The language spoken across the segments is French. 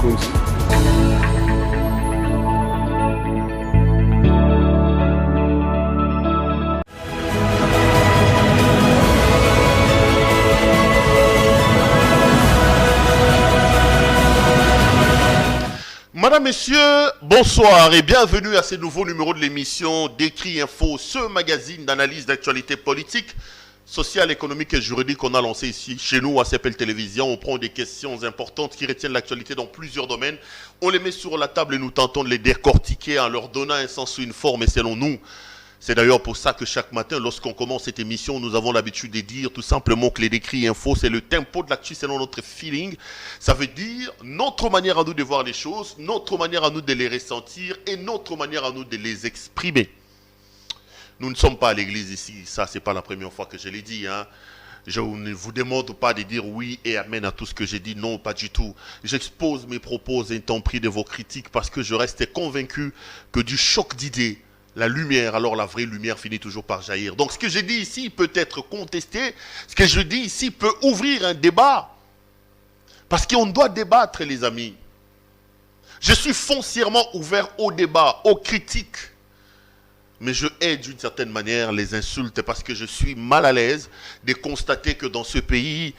aussi. Madame, Messieurs, bonsoir et bienvenue à ce nouveau numéro de l'émission Décrit Info, ce magazine d'analyse d'actualité politique, sociale, économique et juridique qu'on a lancé ici chez nous à CPL Télévision. On prend des questions importantes qui retiennent l'actualité dans plusieurs domaines. On les met sur la table et nous tentons de les décortiquer en leur donnant un sens ou une forme et selon nous. C'est d'ailleurs pour ça que chaque matin, lorsqu'on commence cette émission, nous avons l'habitude de dire tout simplement que les décrits infos, c'est le tempo de l'actu selon notre feeling. Ça veut dire notre manière à nous de voir les choses, notre manière à nous de les ressentir et notre manière à nous de les exprimer. Nous ne sommes pas à l'église ici, ça c'est pas la première fois que je l'ai dit. Je ne vous demande pas de dire oui et amen à tout ce que j'ai dit, non, pas du tout. J'expose mes propos intempris de vos critiques parce que je reste convaincu que du choc d'idées, la lumière, alors la vraie lumière finit toujours par jaillir. Donc ce que je dis ici peut être contesté, ce que je dis ici peut ouvrir un débat. Parce qu'on doit débattre, les amis. Je suis foncièrement ouvert au débat, aux critiques. Mais je hais d'une certaine manière les insultes parce que je suis mal à l'aise de constater que dans ce pays,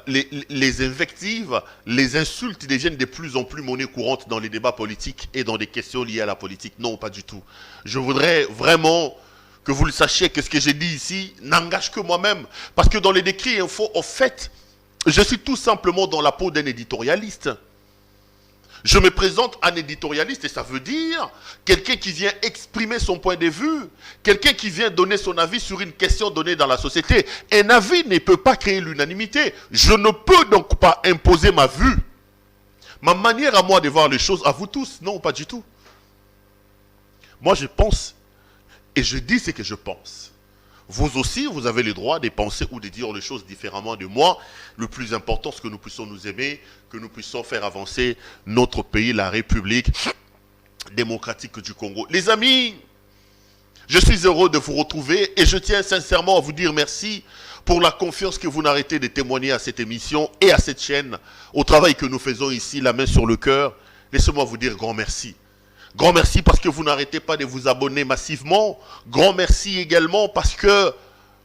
les invectives, les insultes deviennent de plus en plus monnaie courante dans les débats politiques et dans des questions liées à la politique. Non, pas du tout. Je voudrais vraiment que vous le sachiez que ce que j'ai dit ici n'engage que moi-même. Parce que dans les décrits info, en fait, je suis tout simplement dans la peau d'un éditorialiste. Je me présente un éditorialiste et ça veut dire quelqu'un qui vient exprimer son point de vue, quelqu'un qui vient donner son avis sur une question donnée dans la société. Un avis ne peut pas créer l'unanimité. Je ne peux donc pas imposer ma vue, ma manière à moi de voir les choses à vous tous. Non, pas du tout. Moi, je pense et je dis ce que je pense. Vous aussi, vous avez le droit de penser ou de dire les choses différemment de moi. Le plus important, c'est que nous puissions nous aimer, que nous puissions faire avancer notre pays, la République démocratique du Congo. Les amis, je suis heureux de vous retrouver et je tiens sincèrement à vous dire merci pour la confiance que vous n'arrêtez de témoigner à cette émission et à cette chaîne, au travail que nous faisons ici, la main sur le cœur. Laissez-moi vous dire grand merci. Grand merci parce que vous n'arrêtez pas de vous abonner massivement. Grand merci également parce que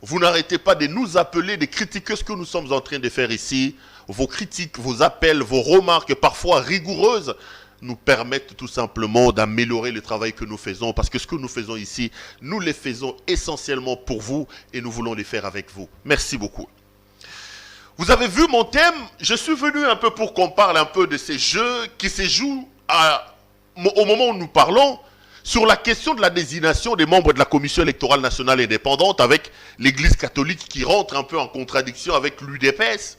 vous n'arrêtez pas de nous appeler, de critiquer ce que nous sommes en train de faire ici. Vos critiques, vos appels, vos remarques, parfois rigoureuses, nous permettent tout simplement d'améliorer le travail que nous faisons. Parce que ce que nous faisons ici, nous le faisons essentiellement pour vous et nous voulons le faire avec vous. Merci beaucoup. Vous avez vu mon thème? Je suis venu un peu pour qu'on parle un peu de ces jeux qui se jouent au moment où nous parlons sur la question de la désignation des membres de la Commission électorale nationale indépendante avec l'Église catholique qui rentre un peu en contradiction avec l'UDPS.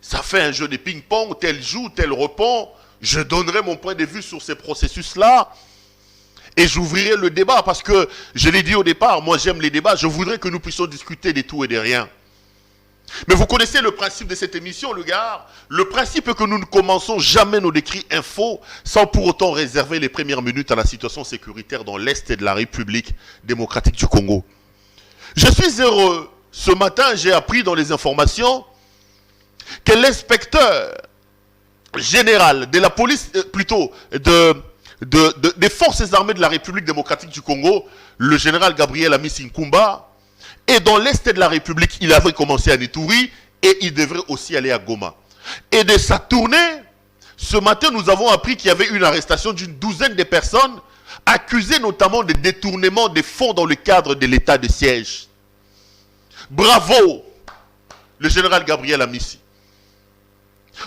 Ça fait un jeu de ping-pong, tel joue, tel répond. Je donnerai mon point de vue sur ces processus-là et j'ouvrirai le débat parce que, je l'ai dit au départ, moi j'aime les débats, je voudrais que nous puissions discuter de tout et de rien. Mais vous connaissez le principe de cette émission, le gars. Le principe est que nous ne commençons jamais nos décrits info sans pour autant réserver les premières minutes à la situation sécuritaire dans l'Est de la République démocratique du Congo. Je suis heureux. Ce matin, j'ai appris dans les informations que l'inspecteur général de la police, des forces armées de la République démocratique du Congo, le général Gabriel Amisi Nkumba, et dans l'Est de la République, il avait commencé à Ituri et il devrait aussi aller à Goma. Et de sa tournée, ce matin, nous avons appris qu'il y avait une arrestation d'une douzaine de personnes accusées notamment de détournement des fonds dans le cadre de l'état de siège. Bravo, le général Gabriel Amisi.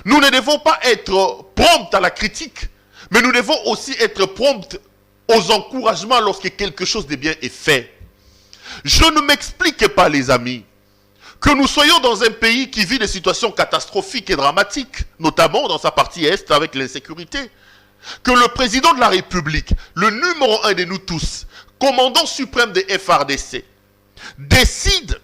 Nous ne devons pas être prompts à la critique, mais nous devons aussi être prompts aux encouragements lorsque quelque chose de bien est fait. Je ne m'explique pas, les amis, que nous soyons dans un pays qui vit des situations catastrophiques et dramatiques, notamment dans sa partie Est avec l'insécurité, que le président de la République, le numéro 1 de nous tous, commandant suprême des FARDC, décide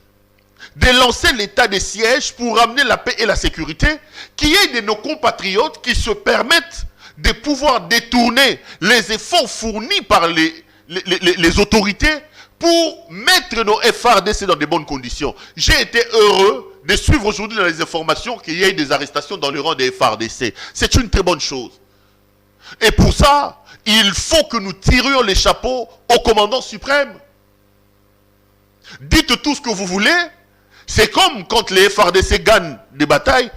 de lancer l'état de siège pour ramener la paix et la sécurité, qu'il y ait de nos compatriotes qui se permettent de pouvoir détourner les efforts fournis par les autorités pour mettre nos FARDC dans de bonnes conditions. J'ai été heureux de suivre aujourd'hui dans les informations qu'il y ait des arrestations dans le rang des FARDC. C'est une très bonne chose. Et pour ça, il faut que nous tirions les chapeaux au commandant suprême. Dites tout ce que vous voulez. C'est comme quand les FRDC gagnent des batailles.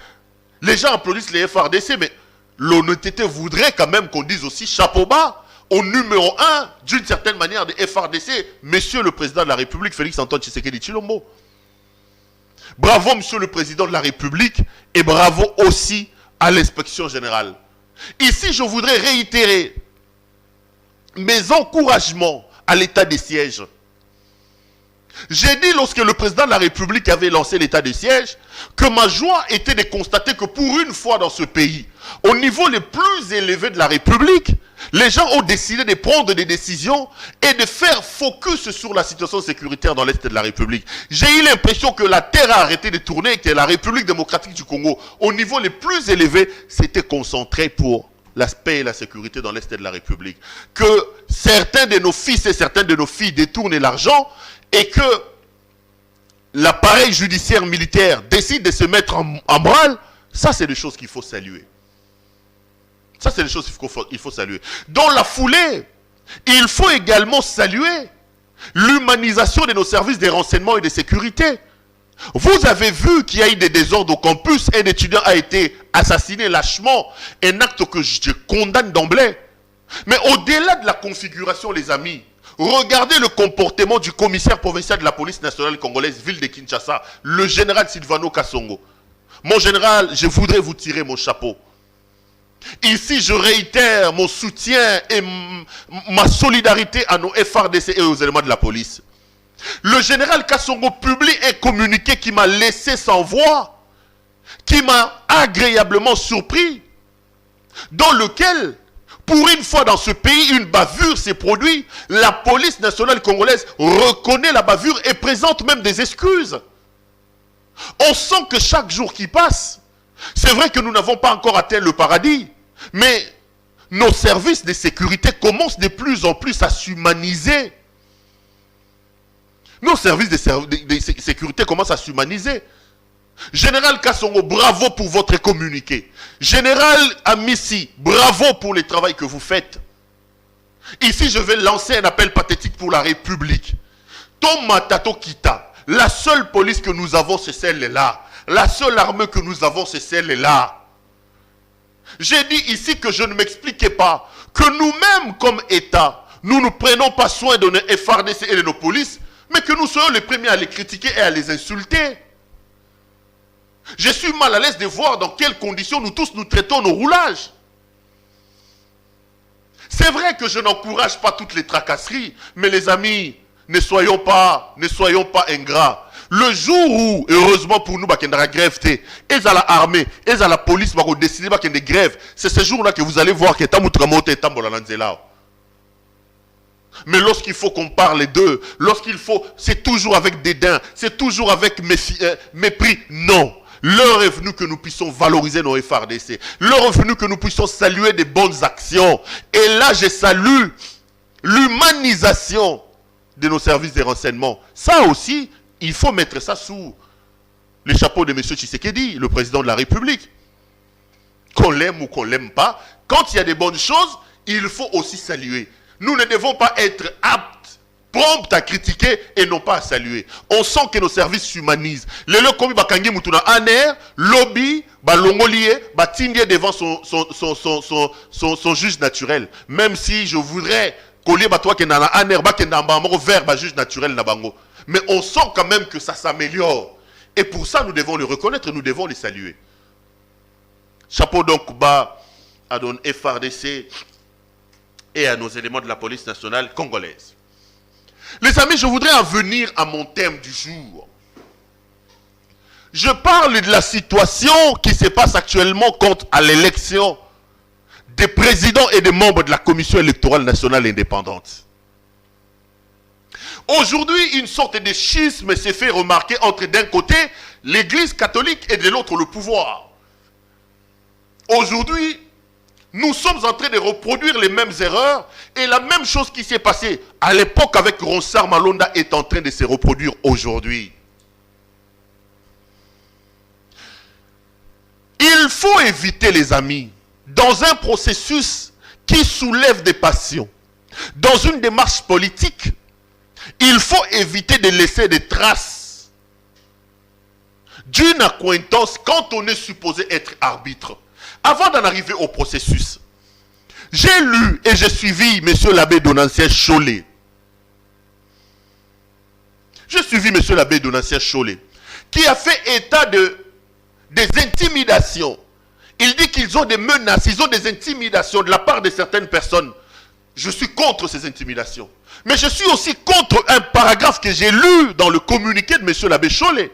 Les gens applaudissent les FRDC, mais l'honnêteté voudrait quand même qu'on dise aussi chapeau bas au numéro 1, d'une certaine manière, des FRDC, Monsieur le Président de la République, Félix-Antoine Tshisekedi Tshilombo. Bravo, Monsieur le Président de la République, et bravo aussi à l'Inspection Générale. Ici, je voudrais réitérer mes encouragements à l'état de siège. J'ai dit lorsque le Président de la République avait lancé l'état de siège, que ma joie était de constater que pour une fois dans ce pays, au niveau le plus élevé de la République, les gens ont décidé de prendre des décisions et de faire focus sur la situation sécuritaire dans l'Est de la République. J'ai eu l'impression que la terre a arrêté de tourner et que la République démocratique du Congo, au niveau le plus élevé, s'était concentrée pour l'aspect et la sécurité dans l'Est de la République. Que certains de nos fils et certaines de nos filles détournent l'argent et que l'appareil judiciaire militaire décide de se mettre en branle, ça c'est des choses qu'il faut saluer. Ça c'est des choses qu'il faut saluer. Dans la foulée, il faut également saluer l'humanisation de nos services de renseignement et de sécurité. Vous avez vu qu'il y a eu des désordres au campus, un étudiant a été assassiné lâchement, un acte que je condamne d'emblée. Mais au-delà de la configuration, les amis, regardez le comportement du commissaire provincial de la police nationale congolaise, ville de Kinshasa, le général Sylvano Kassongo. Mon général, je voudrais vous tirer mon chapeau. Ici, je réitère mon soutien et ma solidarité à nos FRDC et aux éléments de la police. Le général Kassongo publie un communiqué qui m'a laissé sans voix, qui m'a agréablement surpris, dans lequel, pour une fois dans ce pays, une bavure s'est produite. La police nationale congolaise reconnaît la bavure et présente même des excuses. On sent que chaque jour qui passe, c'est vrai que nous n'avons pas encore atteint le paradis, mais nos services de sécurité commencent de plus en plus à s'humaniser. Nos services de sécurité commencent à s'humaniser. Général Kassongo, bravo pour votre communiqué. Général Amissi, bravo pour le travail que vous faites. Ici, je vais lancer un appel pathétique pour la République. Toma Tato Kita, la seule police que nous avons, c'est celle-là. La seule armée que nous avons, c'est celle-là. J'ai dit ici que je ne m'expliquais pas que nous-mêmes, comme État, nous ne prenons pas soin de nos FRDC et de nos polices, mais que nous soyons les premiers à les critiquer et à les insulter. Je suis mal à l'aise de voir dans quelles conditions nous tous nous traitons nos roulages. C'est vrai que je n'encourage pas toutes les tracasseries, mais les amis, ne soyons pas ingrats. Le jour où, heureusement pour nous, il y a grève, et à l'armée, et à la police, va décider qu'il y a des grèves, c'est ce jour-là que vous allez voir que mais lorsqu'il faut qu'on parle d'eux, c'est toujours avec dédain, c'est toujours avec mépris. Non. L'heure est venue que nous puissions valoriser nos FRDC. L'heure est venue que nous puissions saluer des bonnes actions. Et là, je salue l'humanisation de nos services de renseignement. Ça aussi, il faut mettre ça sous le chapeau de M. Tshisekedi, le président de la République. Qu'on l'aime ou qu'on ne l'aime pas, quand il y a des bonnes choses, il faut aussi saluer. Nous ne devons pas être aptes, prompts à critiquer et non pas à saluer. On sent que nos services s'humanisent. Les gens comme Bakangi Mutuna Aner, lobby, Balongolié, Batindie devant son juge naturel. Même si je voudrais coller Batoa Kendana Aner, Bakendamba vers juge naturel Nabango. Mais on sent quand même que ça s'améliore. Et pour ça, nous devons le reconnaître, nous devons les saluer. Chapeau donc bas à nos FRDC et à nos éléments de la police nationale congolaise. Les amis, je voudrais en venir à mon thème du jour. Je parle de la situation qui se passe actuellement quant à l'élection des présidents et des membres de la Commission électorale nationale indépendante. Aujourd'hui, une sorte de schisme s'est fait remarquer entre d'un côté l'Église catholique et de l'autre le pouvoir. Aujourd'hui, nous sommes en train de reproduire les mêmes erreurs et la même chose qui s'est passée à l'époque avec Ronsard Malonda est en train de se reproduire aujourd'hui. Il faut éviter, les amis, dans un processus qui soulèvent des passions. Dans une démarche politique, il faut éviter de laisser des traces d'une accointance quand on est supposé être arbitre. Avant d'en arriver au processus, j'ai lu et j'ai suivi M. l'abbé Donatien Chollet. J'ai suivi M. l'abbé Donatien Chollet, qui a fait état des intimidations. Il dit qu'ils ont des menaces, ils ont des intimidations de la part de certaines personnes. Je suis contre ces intimidations. Mais je suis aussi contre un paragraphe que j'ai lu dans le communiqué de M. l'abbé Chollet.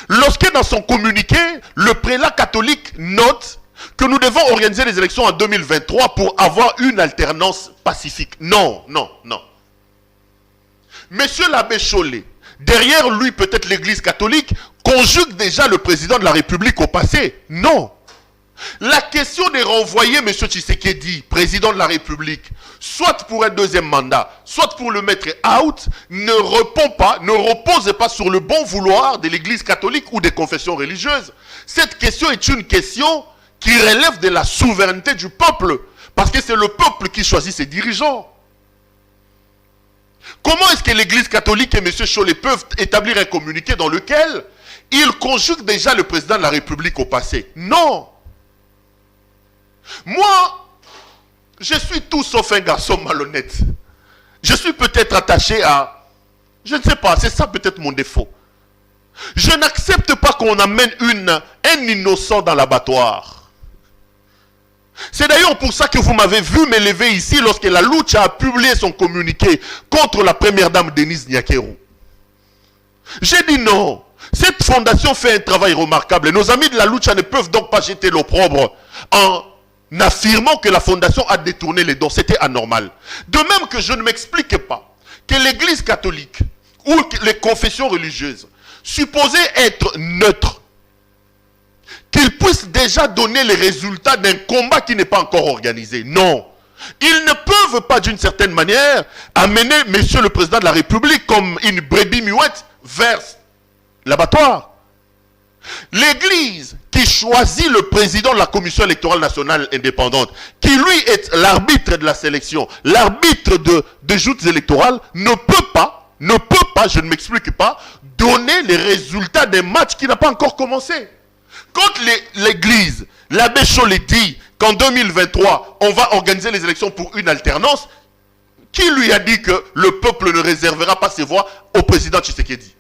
Lorsque dans son communiqué, le prélat catholique note que nous devons organiser les élections en 2023 pour avoir une alternance pacifique. Non, non, non. Monsieur l'abbé Chollet, derrière lui peut-être l'église catholique, conjugue déjà le président de la République au passé. Non. La question de renvoyer M. Tshisekedi, président de la République, soit pour un deuxième mandat, soit pour le mettre out, ne repose pas sur le bon vouloir de l'église catholique ou des confessions religieuses. Cette question est une question qui relève de la souveraineté du peuple, parce que c'est le peuple qui choisit ses dirigeants. Comment est-ce que l'église catholique et M. Chollet peuvent établir un communiqué dans lequel ils conjuguent déjà le président de la République au passé? Non. Moi, je suis tout sauf un garçon malhonnête. Je suis peut-être attaché à... Je ne sais pas, c'est ça peut-être mon défaut. Je n'accepte pas qu'on amène un innocent dans l'abattoir. C'est d'ailleurs pour ça que vous m'avez vu me lever ici lorsque la Lucha a publié son communiqué contre la première dame Denise Nyakero. J'ai dit non. Cette fondation fait un travail remarquable. Et nos amis de la Lucha ne peuvent donc pas jeter l'opprobre en affirmant que la fondation a détourné les dons. C'était anormal. De même que je ne m'explique pas que l'église catholique ou les confessions religieuses, supposées être neutres, qu'ils puissent déjà donner les résultats d'un combat qui n'est pas encore organisé. Non. Ils ne peuvent pas d'une certaine manière amener monsieur le président de la République comme une brebis muette vers l'abattoir. L'église qui choisit le président de la Commission électorale nationale indépendante, qui lui est l'arbitre de la sélection, l'arbitre de joutes électorales, ne peut pas, je ne m'explique pas, donner les résultats d'un match qui n'a pas encore commencé. Quand l'église, l'abbé Chollet dit qu'en 2023, on va organiser les élections pour une alternance, qui lui a dit que le peuple ne réservera pas ses voix au président Tshisekedi?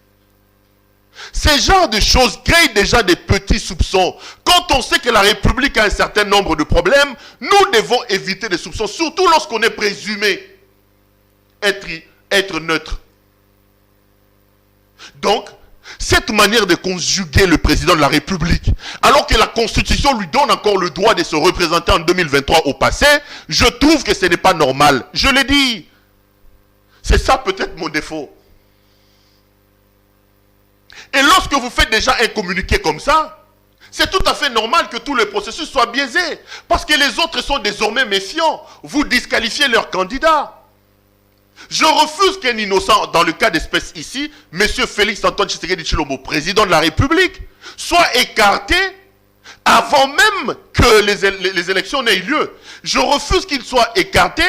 Ces genres de choses créent déjà des petits soupçons. Quand on sait que la République a un certain nombre de problèmes, nous devons éviter des soupçons, surtout lorsqu'on est présumé être neutre. Donc, cette manière de conjuguer le président de la République, alors que la Constitution lui donne encore le droit de se représenter en 2023 au passé, je trouve que ce n'est pas normal. Je l'ai dit. C'est ça peut-être mon défaut. Et lorsque vous faites déjà un communiqué comme ça, c'est tout à fait normal que tout le processus soit biaisé. Parce que les autres sont désormais méfiants. Vous disqualifiez leurs candidats. Je refuse qu'un innocent, dans le cas d'espèce ici, M. Félix Antoine Tshisekedi Tshilombo, président de la République, soit écarté avant même que les élections n'aient lieu. Je refuse qu'il soit écarté,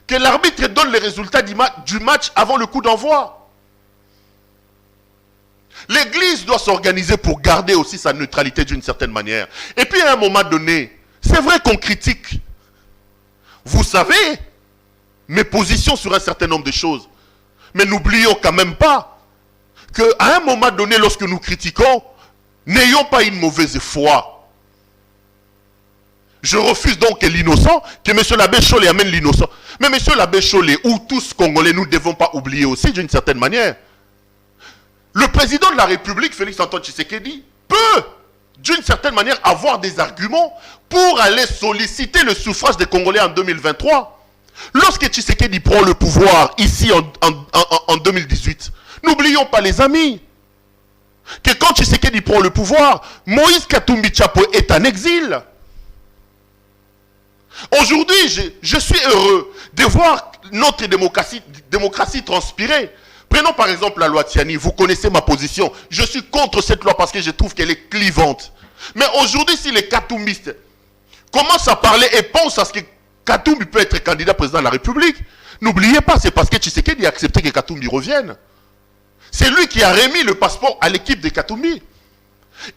que l'arbitre donne les résultats du match avant le coup d'envoi. L'église doit s'organiser pour garder aussi sa neutralité d'une certaine manière. Et puis à un moment donné, c'est vrai qu'on critique. Vous savez mes positions sur un certain nombre de choses. Mais n'oublions quand même pas qu'à un moment donné, lorsque nous critiquons, n'ayons pas une mauvaise foi. Je refuse donc que l'innocent, que M. l'abbé Chollet amène l'innocent. Mais M. l'abbé Chollet, ou tous Congolais, nous ne devons pas oublier aussi d'une certaine manière. Le président de la République, Félix Antoine Tshisekedi, peut, d'une certaine manière, avoir des arguments pour aller solliciter le suffrage des Congolais en 2023. Lorsque Tshisekedi prend le pouvoir ici en 2018, n'oublions pas les amis, que quand Tshisekedi prend le pouvoir, Moïse Katumbi Tshapwe est en exil. Aujourd'hui, je suis heureux de voir notre démocratie transpirer. Prenons par exemple la loi Tiani. Vous connaissez ma position. Je suis contre cette loi parce que je trouve qu'elle est clivante. Mais aujourd'hui, si les katumbistes commencent à parler et pensent à ce que Katumbi peut être candidat président de la République. N'oubliez pas, c'est parce que Tshisekedi a accepté que Katumbi revienne. C'est lui qui a remis le passeport à l'équipe de Katumbi.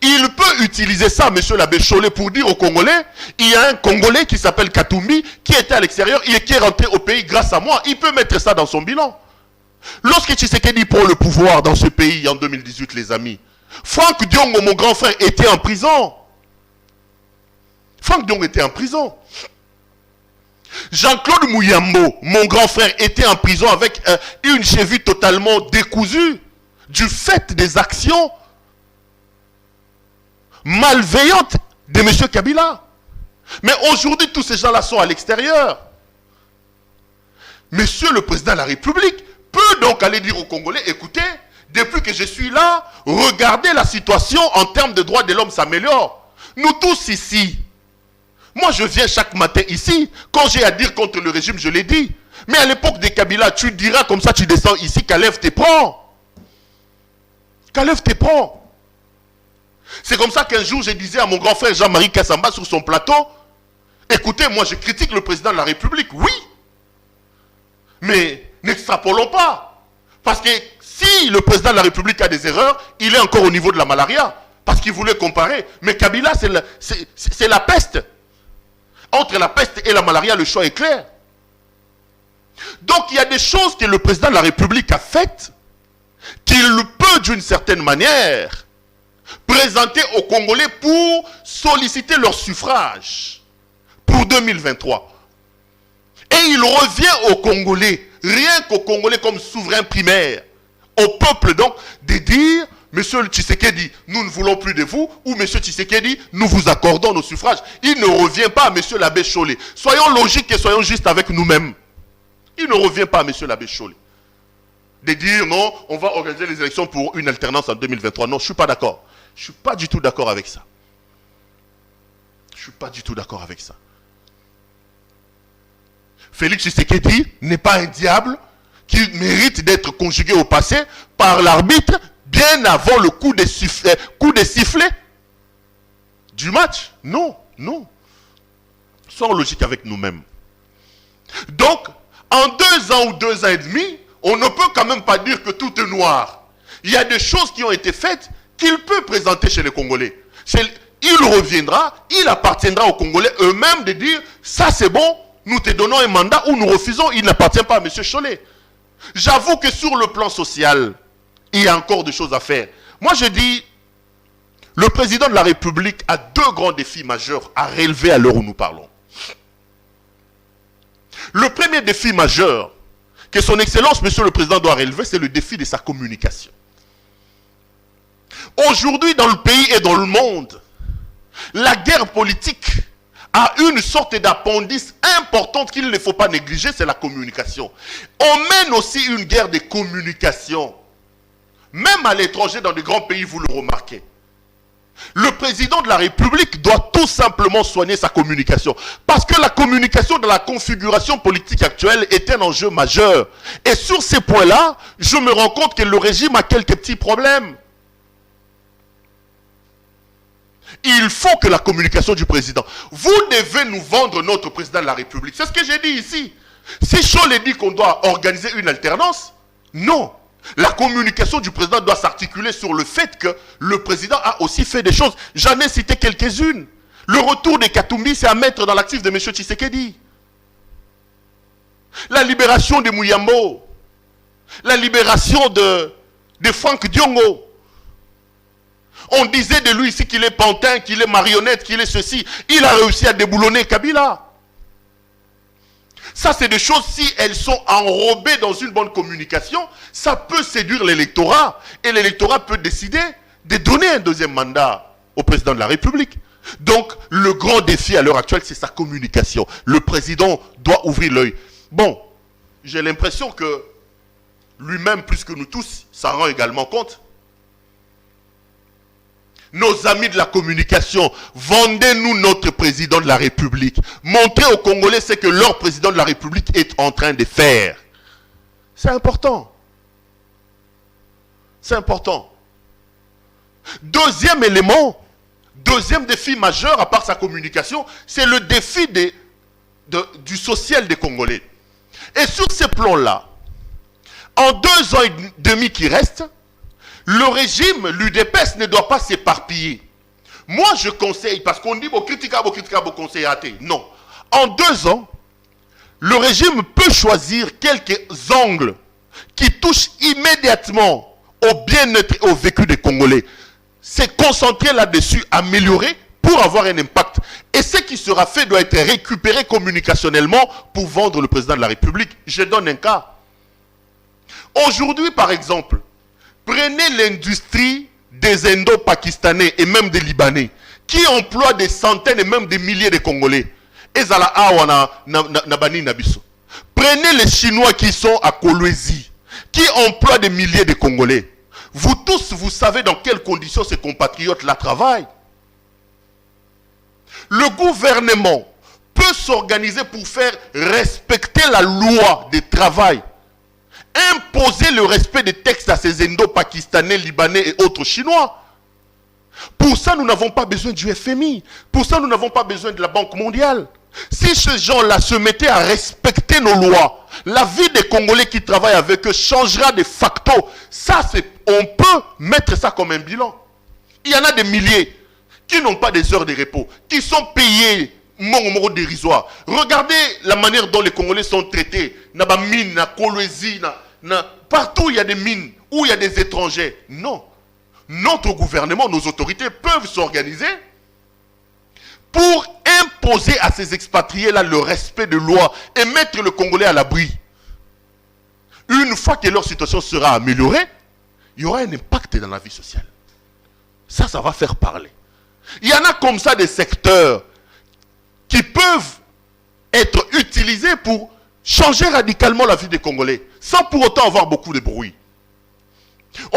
Il peut utiliser ça, monsieur l'abbé Chollet, pour dire aux Congolais, il y a un Congolais qui s'appelle Katumbi, qui était à l'extérieur et qui est rentré au pays grâce à moi. Il peut mettre ça dans son bilan. Lorsque Tshisekedi prend le pouvoir dans ce pays en 2018, les amis, Franck Diongo, mon grand frère, était en prison. Franck Diongo était en prison. Jean-Claude Mouyambo, mon grand frère, était en prison avec une cheville totalement décousue du fait des actions malveillantes de M. Kabila. Mais aujourd'hui, tous ces gens-là sont à l'extérieur. Monsieur le président de la République peut donc aller dire aux Congolais, écoutez, depuis que je suis là, regardez la situation en termes de droits de l'homme s'améliore. Nous tous ici, moi je viens chaque matin ici, quand j'ai à dire contre le régime, je l'ai dit. Mais à l'époque de Kabila, tu diras comme ça, tu descends ici, Kalev te prend. Kalev te prend. C'est comme ça qu'un jour je disais à mon grand frère Jean-Marie Kassamba sur son plateau, écoutez, moi je critique le président de la République, oui. Mais n'extrapolons pas. Parce que si le président de la République a des erreurs, il est encore au niveau de la malaria. Parce qu'il voulait comparer. Mais Kabila, c'est la peste. Entre la peste et la malaria, le choix est clair. Donc il y a des choses que le président de la République a faites, qu'il peut d'une certaine manière présenter aux Congolais pour solliciter leur suffrage pour 2023. Et il revient aux Congolais, rien qu'aux Congolais comme souverain primaire, au peuple donc, de dire, monsieur Tshisekedi, nous ne voulons plus de vous, ou monsieur Tshisekedi, nous vous accordons nos suffrages. Il ne revient pas à monsieur l'abbé Chollet. Soyons logiques et soyons justes avec nous-mêmes. Il ne revient pas à monsieur l'abbé Chollet. De dire, non, on va organiser les élections pour une alternance en 2023. Non, je ne suis pas d'accord. Je ne suis pas du tout d'accord avec ça. Je ne suis pas du tout d'accord avec ça. Félix Tshisekedi n'est pas un diable qui mérite d'être conjugué au passé par l'arbitre bien avant le coup de sifflet du match. Non, non. Soyons logiques avec nous-mêmes. Donc, en 2 ans ou 2 ans et demi, on ne peut quand même pas dire que tout est noir. Il y a des choses qui ont été faites qu'il peut présenter chez les Congolais. Il reviendra, il appartiendra aux Congolais eux-mêmes de dire, ça c'est bon, nous te donnons un mandat ou nous refusons, il n'appartient pas à M. Chollet. J'avoue que sur le plan social, il y a encore des choses à faire. Moi je dis, le président de la République a 2 grands défis majeurs à relever à l'heure où nous parlons. Le premier défi majeur que son Excellence, Monsieur le Président, doit relever, c'est le défi de sa communication. Aujourd'hui, dans le pays et dans le monde, la guerre politique a une sorte d'appendice importante qu'il ne faut pas négliger, c'est la communication. On mène aussi une guerre de communication. Même à l'étranger, dans de grands pays, vous le remarquez. Le président de la République doit tout simplement soigner sa communication. Parce que la communication dans la configuration politique actuelle est un enjeu majeur. Et sur ces points-là, je me rends compte que le régime a quelques petits problèmes. Il faut que la communication du président. Vous devez nous vendre notre président de la République. C'est ce que j'ai dit ici. Si Chollet dit qu'on doit organiser une alternance, non. La communication du président doit s'articuler sur le fait que le président a aussi fait des choses. J'en ai cité quelques-unes. Le retour de Katumbi, c'est à mettre dans l'actif de M. Tshisekedi. La libération de Mouyambo. La libération de Franck Diongo. On disait de lui ici qu'il est pantin, qu'il est marionnette, qu'il est ceci. Il a réussi à déboulonner Kabila. Ça, c'est des choses, si elles sont enrobées dans une bonne communication, ça peut séduire l'électorat. Et l'électorat peut décider de donner un 2e mandat au président de la République. Donc, le grand défi à l'heure actuelle, c'est sa communication. Le président doit ouvrir l'œil. Bon, j'ai l'impression que lui-même, plus que nous tous, s'en rend également compte. Nos amis de la communication, vendez-nous notre président de la République. Montrez aux Congolais ce que leur président de la République est en train de faire. C'est important. C'est important. Deuxième élément, deuxième défi majeur, à part sa communication, c'est le défi de du social des Congolais. Et sur ces plans-là, en 2 ans et demi qui restent, le régime, l'UDPS, ne doit pas s'éparpiller. Moi, je conseille, parce qu'on dit, bon, critique, conseil raté. Non. En 2 ans, le régime peut choisir quelques angles qui touchent immédiatement au bien-être et au vécu des Congolais. C'est concentrer là-dessus, améliorer pour avoir un impact. Et ce qui sera fait doit être récupéré communicationnellement pour vendre le président de la République. Je donne un cas. Aujourd'hui, par exemple, prenez l'industrie des Indo-Pakistanais et même des Libanais qui emploient des centaines et même des milliers de Congolais. Prenez les Chinois qui sont à Kolwezi, qui emploient des milliers de Congolais. Vous tous, vous savez dans quelles conditions ces compatriotes-là travaillent. Le gouvernement peut s'organiser pour faire respecter la loi du travail. Imposer le respect des textes à ces Indo-Pakistanais, Libanais et autres Chinois. Pour ça, nous n'avons pas besoin du FMI. Pour ça, nous n'avons pas besoin de la Banque mondiale. Si ces gens-là se mettaient à respecter nos lois, la vie des Congolais qui travaillent avec eux changera de facto. Ça, on peut mettre ça comme un bilan. Il y en a des milliers qui n'ont pas des heures de repos, qui sont payés mort dérisoire. Regardez la manière dont les Congolais sont traités. Naba mine, na Kolwezi, partout il y a des mines, où il y a des étrangers. Non. Notre gouvernement, nos autorités peuvent s'organiser pour imposer à ces expatriés-là le respect de loi et mettre le Congolais à l'abri. Une fois que leur situation sera améliorée, il y aura un impact dans la vie sociale. Ça va faire parler. Il y en a comme ça des secteurs qui peuvent être utilisés pour changer radicalement la vie des Congolais, sans pour autant avoir beaucoup de bruit.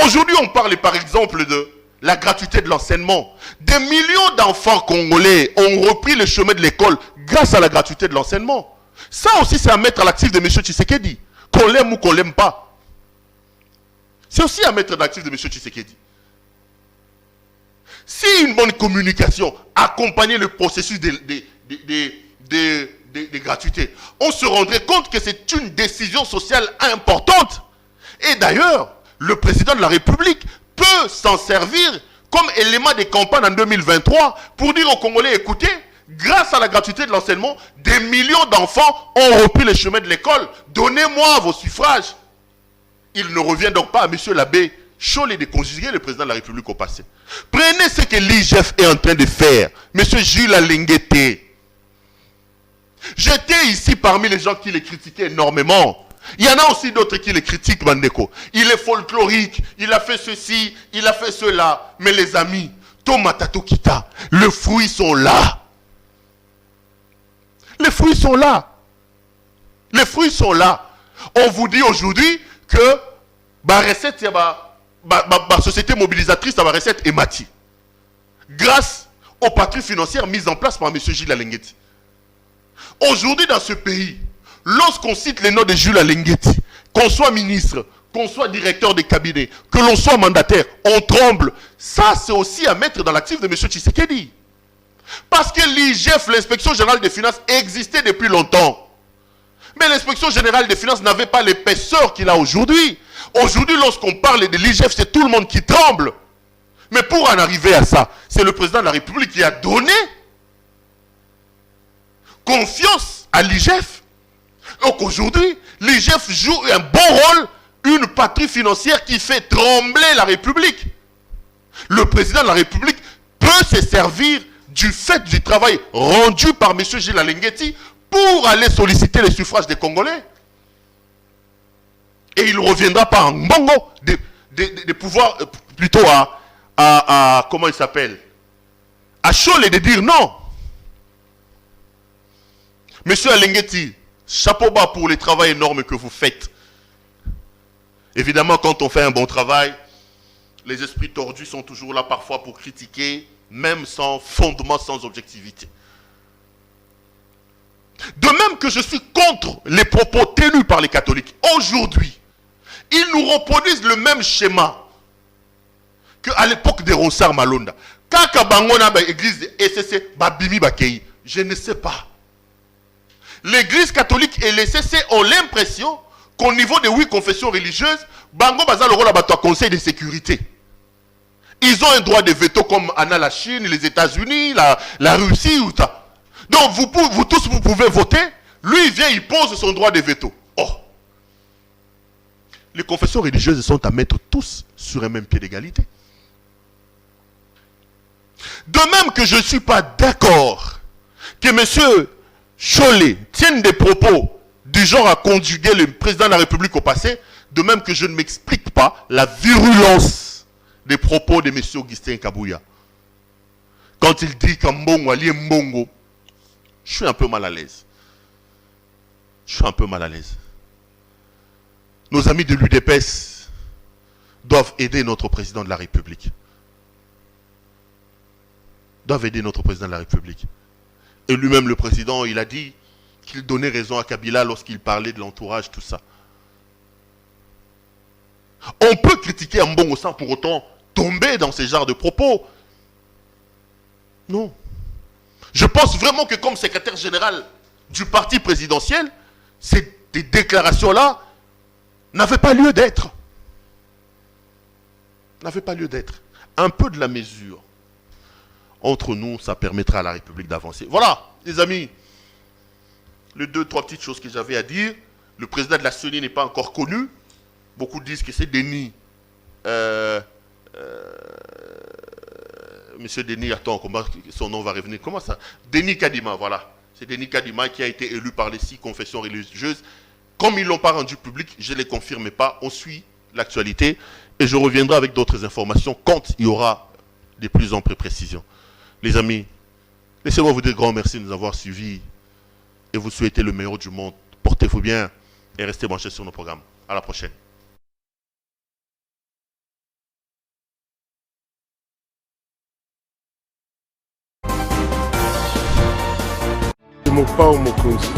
Aujourd'hui, on parle par exemple de la gratuité de l'enseignement. Des millions d'enfants congolais ont repris le chemin de l'école grâce à la gratuité de l'enseignement. Ça aussi, c'est à mettre à l'actif de M. Tshisekedi. Qu'on l'aime ou qu'on l'aime pas. C'est aussi à mettre à l'actif de M. Tshisekedi. Si une bonne communication accompagnait le processus des gratuités, on se rendrait compte que c'est une décision sociale importante. Et d'ailleurs, le président de la République peut s'en servir comme élément de campagne en 2023 pour dire aux Congolais, écoutez, grâce à la gratuité de l'enseignement, des millions d'enfants ont repris le chemin de l'école. Donnez-moi vos suffrages. Il ne revient donc pas à M. l'abbé Cholé de conjuguer le président de la République au passé. Prenez ce que l'IGF est en train de faire. M. Jules Alenguete. J'étais ici parmi les gens qui les critiquaient énormément. Il y en a aussi d'autres qui les critiquent, Bandeko. Il est folklorique, il a fait ceci, il a fait cela. Mais les amis, Tomatato Kita, les fruits sont là. Les fruits sont là. Les fruits sont là. On vous dit aujourd'hui que la recette, la société mobilisatrice, la recette est matie. Grâce aux patries financières mises en place par M. Gilles Alenguete. Aujourd'hui, dans ce pays, lorsqu'on cite les noms de Jules Alenguete, qu'on soit ministre, qu'on soit directeur de cabinet, que l'on soit mandataire, on tremble. Ça, c'est aussi à mettre dans l'actif de M. Tshisekedi. Parce que l'IGF, l'inspection générale des finances, existait depuis longtemps. Mais l'inspection générale des finances n'avait pas l'épaisseur qu'il a aujourd'hui. Aujourd'hui, lorsqu'on parle de l'IGF, c'est tout le monde qui tremble. Mais pour en arriver à ça, c'est le président de la République qui a donné confiance à l'IGF. Donc aujourd'hui, l'IGF joue un bon rôle, une patrie financière qui fait trembler la République. Le président de la République peut se servir du fait du travail rendu par M. Gilles Alenguete pour aller solliciter les suffrages des Congolais. Et il ne reviendra pas en bongo de pouvoir, plutôt à comment il s'appelle, à Cholé de dire non. Monsieur Alenguete, chapeau bas pour le travail énorme que vous faites. Évidemment, quand on fait un bon travail, les esprits tordus sont toujours là parfois pour critiquer, même sans fondement, sans objectivité. De même que je suis contre les propos tenus par les catholiques. Aujourd'hui, ils nous reproduisent le même schéma qu'à l'époque de Ronsard Malonda. Quand Kabangona, l'église de SSC, Babimi Bakei, je ne sais pas. L'Église catholique et les CC ont l'impression qu'au niveau des 8 confessions religieuses, Bango Baza le rôle à Conseil de sécurité. Ils ont un droit de veto comme la Chine, les États-Unis, la Russie ou ça. Donc vous tous vous pouvez voter. Lui il vient, il pose son droit de veto. Oh, les confessions religieuses sont à mettre tous sur un même pied d'égalité. De même que je ne suis pas d'accord que M. Cholet tienne des propos du genre à conjuguer le président de la République au passé, de même que je ne m'explique pas la virulence des propos de M. Augustin Kabouya. Quand il dit qu'Ambongo, Ali Mbongo, je suis un peu mal à l'aise. Je suis un peu mal à l'aise. Nos amis de l'UDPS doivent aider notre président de la République. Doivent aider notre président de la République. Et lui-même, le président, il a dit qu'il donnait raison à Kabila lorsqu'il parlait de l'entourage, tout ça. On peut critiquer Mbongo sans pour autant tomber dans ce genre de propos. Non. Je pense vraiment que comme secrétaire général du parti présidentiel, ces déclarations-là n'avaient pas lieu d'être. N'avaient pas lieu d'être. Un peu de la mesure entre nous, ça permettra à la République d'avancer. Voilà, les amis, les 2-3 petites choses que j'avais à dire. Le président de la CENI n'est pas encore connu. Beaucoup disent que c'est Denis. Monsieur Denis, attends, comment son nom va revenir? Comment ça? Denis Kadima, voilà. C'est Denis Kadima qui a été élu par les 6 confessions religieuses. Comme ils ne l'ont pas rendu public, je ne les confirme pas. On suit l'actualité et je reviendrai avec d'autres informations quand il y aura de plus amples précisions. Les amis, laissez-moi vous dire grand merci de nous avoir suivis et vous souhaiter le meilleur du monde. Portez-vous bien et restez branchés sur nos programmes. À la prochaine. Mopao Mokonzi.